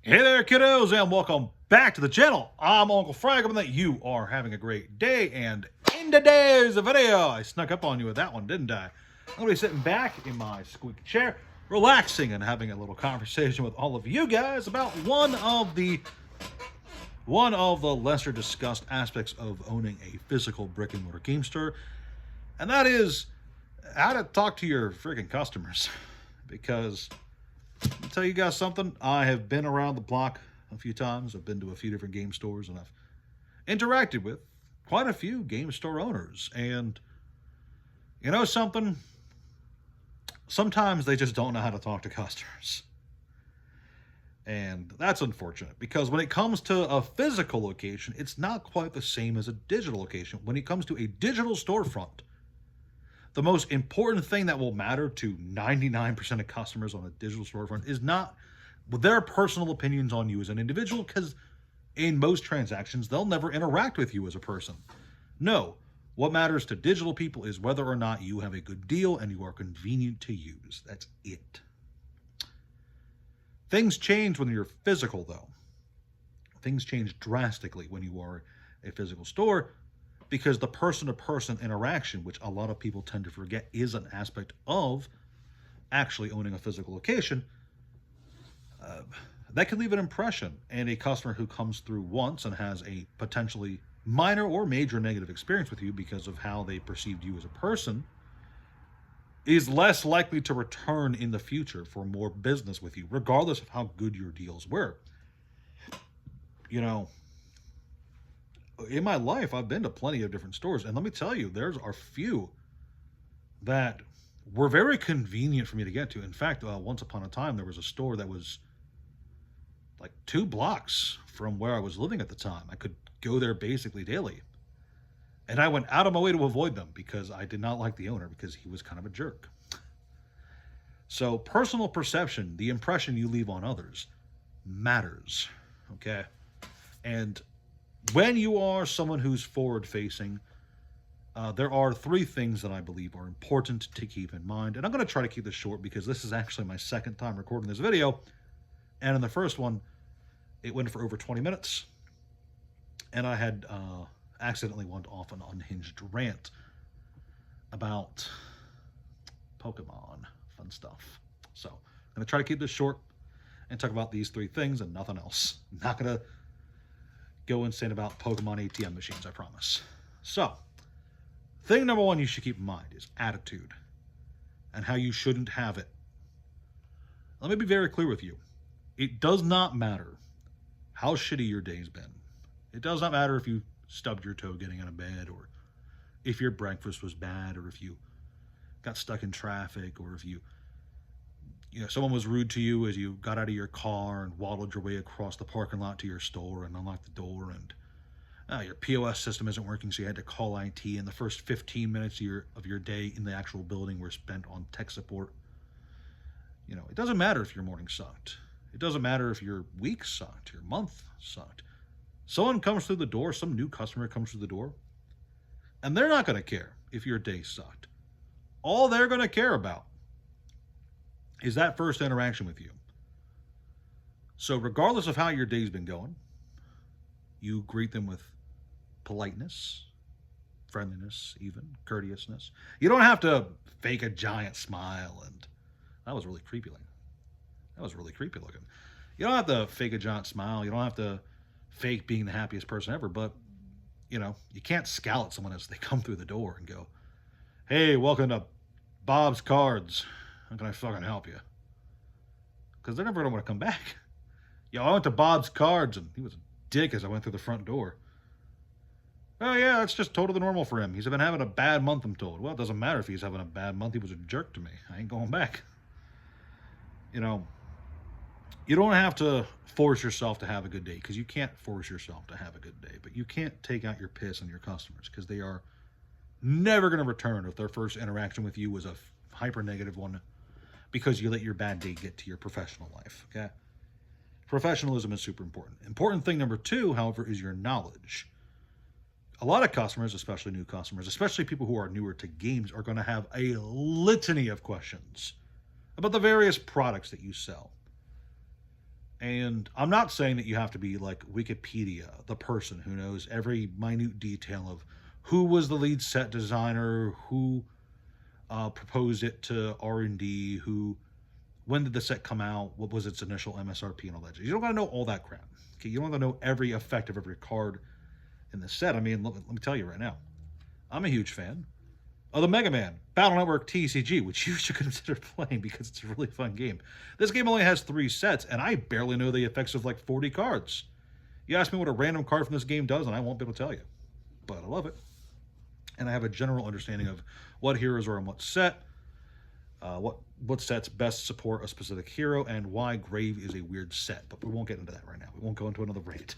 Hey there, kiddos, and welcome back to the channel. I'm Uncle Frank, and that you are having a great day. And in today's video, I snuck up on you with that one, didn't I? I'm going to be sitting back in my squeaky chair, relaxing and having a little conversation with all of you guys about one of the lesser discussed aspects of owning a physical brick and mortar game store, and that is how to talk to your freaking customers. Because I'll tell you guys something. I have been around the block a few times. I've been to a few different game stores, and I've interacted with quite a few game store owners. And you know something? Sometimes they just don't know how to talk to customers. And that's unfortunate, because when it comes to a physical location, it's not quite the same as a digital location. When it comes to a digital storefront, the most important thing that will matter to 99% of customers on a digital storefront is not their personal opinions on you as an individual, because in most transactions, they'll never interact with you as a person. No, what matters to digital people is whether or not you have a good deal and you are convenient to use. That's it. Things change when you're physical, though. Things change drastically when you are a physical store, because the person-to-person interaction, which a lot of people tend to forget is an aspect of actually owning a physical location, that can leave an impression. And a customer who comes through once and has a potentially minor or major negative experience with you because of how they perceived you as a person is less likely to return in the future for more business with you, regardless of how good your deals were. You know, in my life, I've been to plenty of different stores, and let me tell you, there's a few that were very convenient for me to get to. In fact, once upon a time, there was a store that was like 2 blocks from where I was living at the time. I could go there basically daily. And I went out of my way to avoid them because I did not like the owner, because he was kind of a jerk. So personal perception, the impression you leave on others, matters. Okay? And when you are someone who's forward-facing, there are 3 things that I believe are important to keep in mind. And I'm going to try to keep this short, because this is actually my second time recording this video. And in the first one, it went for over 20 minutes. And I had accidentally went off an unhinged rant about Pokemon. Fun stuff. So I'm going to try to keep this short and talk about these 3 things and nothing else. I'm not going to go insane about Pokemon ATM machines, I promise. So, thing number 1 you should keep in mind is attitude and how you shouldn't have it. Let me be very clear with you. It does not matter how shitty your day's been. It does not matter if you stubbed your toe getting out of bed, or if your breakfast was bad, or if you got stuck in traffic, or if you know, someone was rude to you as you got out of your car and waddled your way across the parking lot to your store and unlocked the door, and your POS system isn't working, so you had to call IT, and the first 15 minutes of your day in the actual building were spent on tech support. You know, it doesn't matter if your morning sucked. It doesn't matter if your week sucked, your month sucked. Someone comes through the door, some new customer comes through the door, and they're not going to care if your day sucked. All they're going to care about is that first interaction with you. So regardless of how your day's been going, you greet them with politeness, friendliness, even courteousness. You don't have to fake a giant smile, and that was really creepy looking. You don't have to fake a giant smile. You don't have to fake being the happiest person ever, but you know, you can't scowl at someone as they come through the door and go, "Hey, welcome to Bob's Cards. How can I fucking help you?" Because they're never going to want to come back. Yo, I went to Bob's Cards, and he was a dick as I went through the front door. Oh, yeah, that's just totally normal for him. He's been having a bad month, I'm told. Well, it doesn't matter if he's having a bad month. He was a jerk to me. I ain't going back. You know, you don't have to force yourself to have a good day, because you can't force yourself to have a good day. But you can't take out your piss on your customers, because they are never going to return if their first interaction with you was a hyper negative one, because you let your bad day get to your professional life. Okay? Professionalism is super important. Important thing number 2, however, is your knowledge. A lot of customers, especially new customers, especially people who are newer to games, are going to have a litany of questions about the various products that you sell. And I'm not saying that you have to be like Wikipedia, the person who knows every minute detail of who was the lead set designer, who proposed it to R&D, who, when did the set come out, what was its initial MSRP and all that. You don't gotta know all that crap. Okay, you don't gotta know every effect of every card in the set. I mean, let me tell you right now, I'm a huge fan of the Mega Man Battle Network TCG, which you should consider playing because it's a really fun game. This game only has 3 sets, and I barely know the effects of like 40 cards. You ask me what a random card from this game does, and I won't be able to tell you. But I love it. And I have a general understanding of what heroes are in what set, what sets best support a specific hero, and why Grave is a weird set. But we won't get into that right now. We won't go into another rant.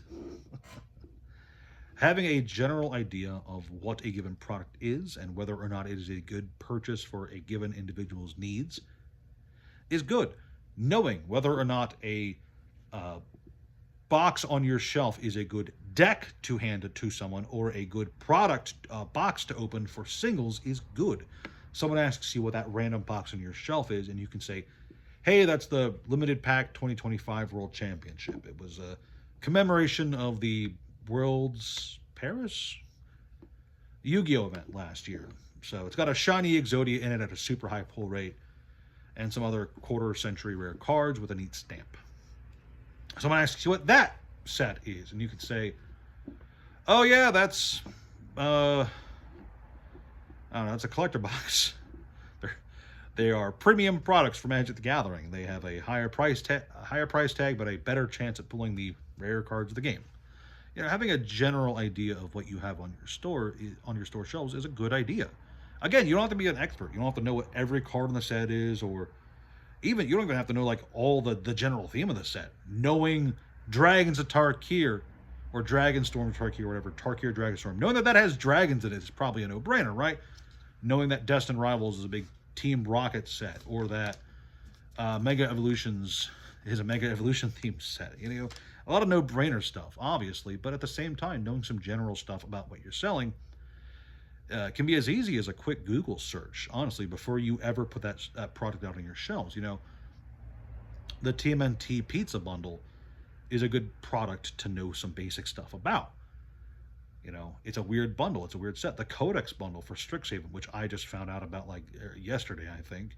Having a general idea of what a given product is and whether or not it is a good purchase for a given individual's needs is good. Knowing whether or not a box on your shelf is a good deck to hand it to someone or a good product box to open for singles is good. Someone asks you what that random box on your shelf is, and you can say, hey, that's the Limited Pack 2025 World Championship. It was a commemoration of the World's Paris Yu-Gi-Oh event last year. So it's got a shiny Exodia in it at a super high pull rate and some other quarter-century rare cards with a neat stamp. Someone asks you what that set is, and you could say, oh yeah, that's I don't know, it's a collector box. They are premium products for Magic the Gathering. They have a higher price tag, but a better chance at pulling the rare cards of the game. You know, having a general idea of what you have on your store shelves is a good idea. Again, you don't have to be an expert. You don't have to know what every card in the set is, or even you don't even have to know like all the general theme of the set. Knowing Dragons of Tarkir or Dragonstorm of Tarkir, or whatever, Tarkir Dragonstorm. Knowing that has dragons in it is probably a no-brainer, right? Knowing that Destined Rivals is a big Team Rocket set, or that Mega Evolutions is a Mega Evolution themed set. You know, a lot of no-brainer stuff, obviously, but at the same time, knowing some general stuff about what you're selling can be as easy as a quick Google search, honestly, before you ever put that product out on your shelves. You know, the TMNT Pizza Bundle is a good product to know some basic stuff about. You know, it's a weird bundle. It's a weird set. The Codex Bundle for Strixhaven, which I just found out about like yesterday, I think.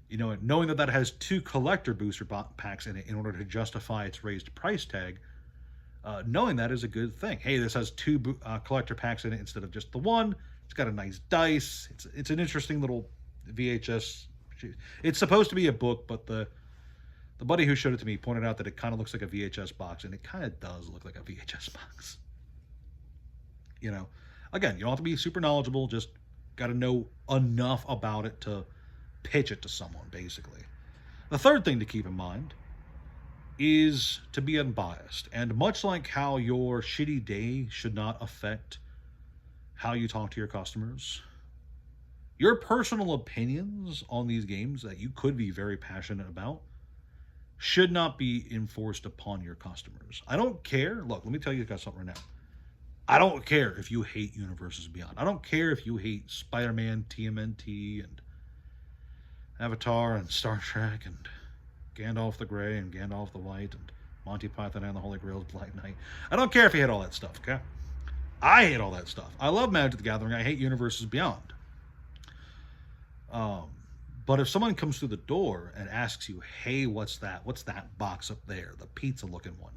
You know, knowing that has 2 collector booster packs in it in order to justify its raised price tag, knowing that is a good thing. Hey, this has 2 collector packs in it instead of just the one. It's got a nice dice. It's an interesting little VHS. It's supposed to be a book, but the buddy who showed it to me pointed out that it kind of looks like a VHS box, and it kind of does look like a VHS box. You know, again, you don't have to be super knowledgeable. Just got to know enough about it to pitch it to someone, basically. The third thing to keep in mind is to be unbiased. And much like how your shitty day should not affect how you talk to your customers, your personal opinions on these games that you could be very passionate about should not be enforced upon your customers. I don't care. Look, let me tell you guys something right now. I don't care if you hate Universes Beyond. I don't care if you hate Spider-Man, TMNT, and Avatar, and Star Trek, and Gandalf the Grey, and Gandalf the White, and Monty Python and the Holy Grail's Black Knight. I don't care if you hate all that stuff, okay? I hate all that stuff. I love Magic the Gathering. I hate Universes Beyond. But if someone comes through the door and asks you, hey, what's that? What's that box up there? The pizza-looking one.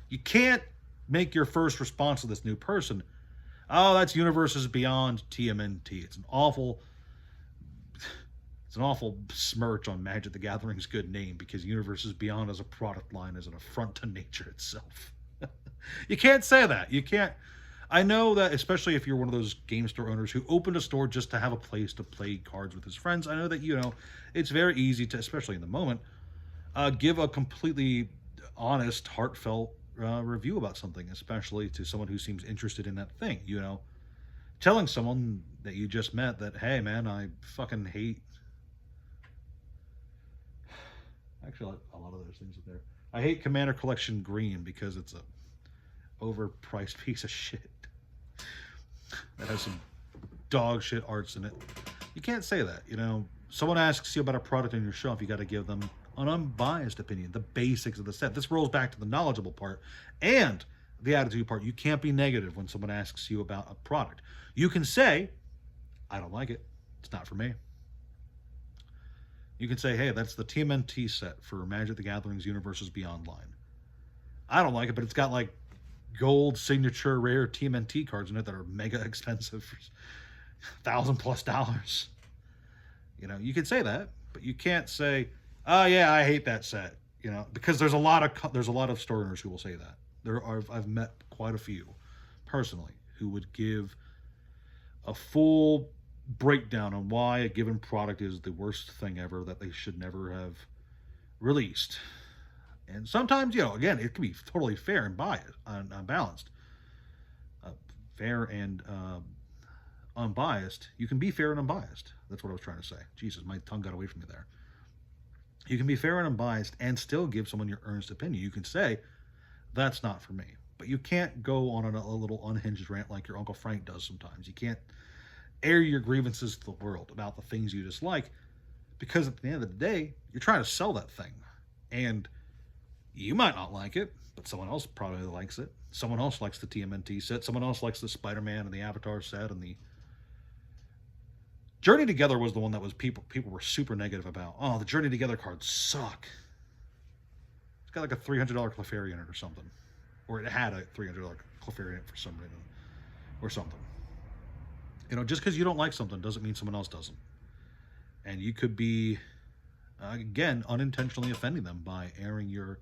You can't make your first response to this new person, oh, that's Universes Beyond TMNT. It's an awful smirch on Magic the Gathering's good name, because Universes Beyond as a product line is an affront to nature itself. You can't say that. You can't. I know that, especially if you're one of those game store owners who opened a store just to have a place to play cards with his friends, I know that, you know, it's very easy to, especially in the moment, give a completely honest, heartfelt review about something, especially to someone who seems interested in that thing. You know, telling someone that you just met that, hey man, I fucking hate, actually a lot of those things in there, I hate Commander Collection Green because it's a overpriced piece of shit that has some dog shit arts in it. You can't say that. You know, someone asks you about a product on your shelf, you got to give them an unbiased opinion, the basics of the set. This rolls back to the knowledgeable part and the attitude part. You can't be negative when someone asks you about a product. You can say, I don't like it. It's not for me. You can say, hey, that's the TMNT set for Magic the Gathering's Universes Beyond line. I don't like it, but it's got like gold signature rare TMNT cards in it that are mega expensive for $1,000+ you can say that, but you can't say, oh yeah, I hate that set, because there's a lot of store owners who will say that. I've met quite a few personally who would give a full breakdown on why a given product is the worst thing ever, that they should never have released. And sometimes, again, it can be totally fair and biased, unbalanced. Fair and unbiased. You can be fair and unbiased. That's what I was trying to say. Jesus, my tongue got away from me there. You can be fair and unbiased and still give someone your earnest opinion. You can say, that's not for me. But you can't go on a little unhinged rant like your Uncle Frank does sometimes. You can't air your grievances to the world about the things you dislike, because at the end of the day, you're trying to sell that thing. And you might not like it, but someone else probably likes it. Someone else likes the TMNT set. Someone else likes the Spider-Man and the Avatar set, and the Journey Together was the one that was people were super negative about. Oh, the Journey Together cards suck. It's got like a $300 Clefairy in it or something. Or it had a $300 Clefairy in it for some reason. Or something. Just because you don't like something doesn't mean someone else doesn't. And you could be, again, unintentionally offending them by airing your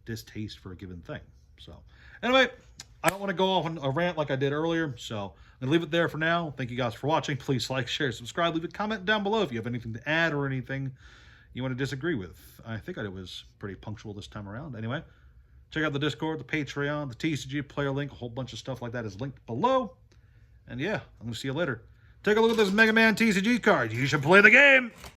distaste for a given thing. So, anyway, I don't want to go off on a rant like I did earlier, so I'm going to leave it there for now. Thank you guys for watching. Please like, share, subscribe, leave a comment down below if you have anything to add or anything you want to disagree with. I think I was pretty punctual this time around. Anyway, check out the Discord, the Patreon, the TCG player link, a whole bunch of stuff like that is linked below. And yeah, I'm going to see you later. Take a look at this Mega Man TCG card. You should play the game!